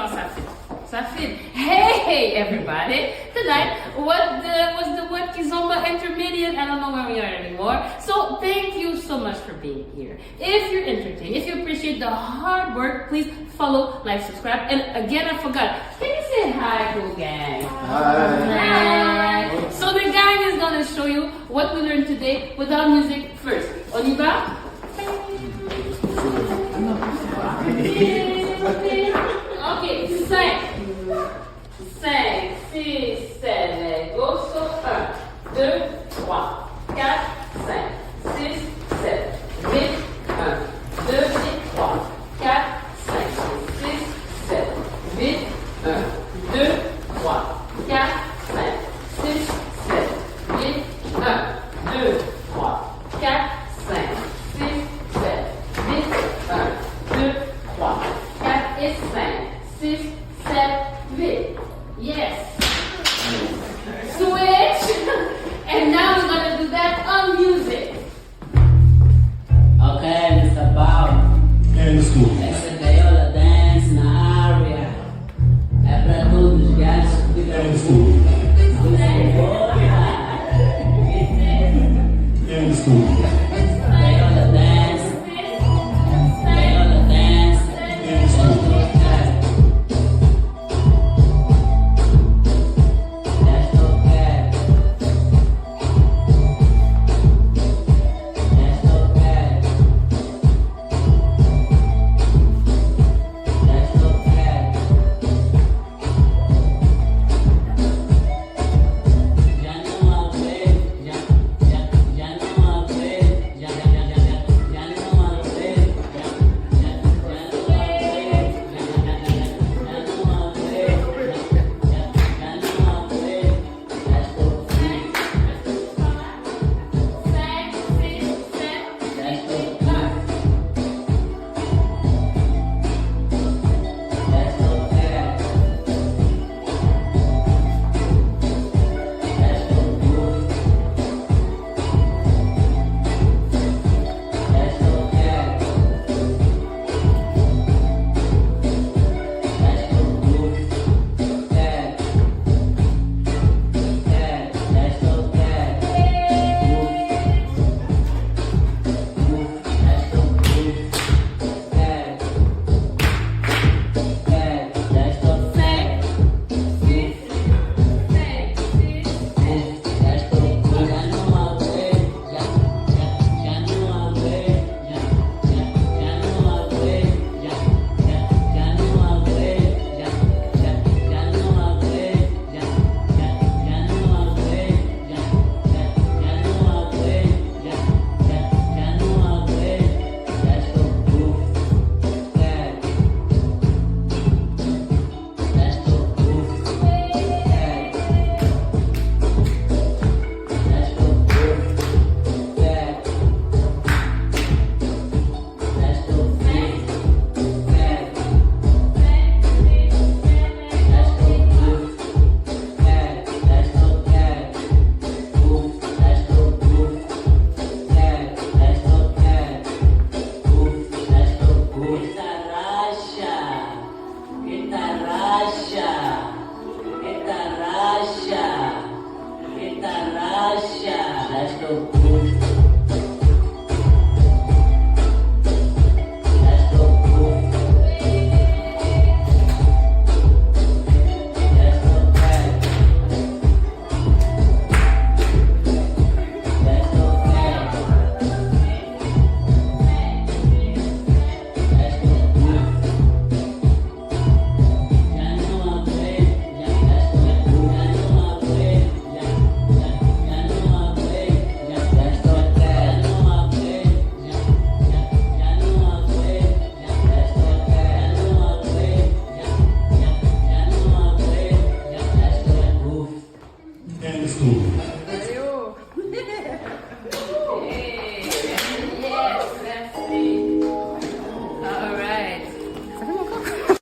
comment ça fait? Ça fait. Hey, everybody! Tonight was the What Kizomba Intermediate. I don't know where we are anymore. So thank you so much for being here. If you're entertained, if you appreciate the hard work, please follow, like, subscribe. And again, I forgot. Can you say hi, cool gang? Hi. Hi. So the gang is gonna show you what we learned today without music first. On y va? Ok, 5, 6, 7.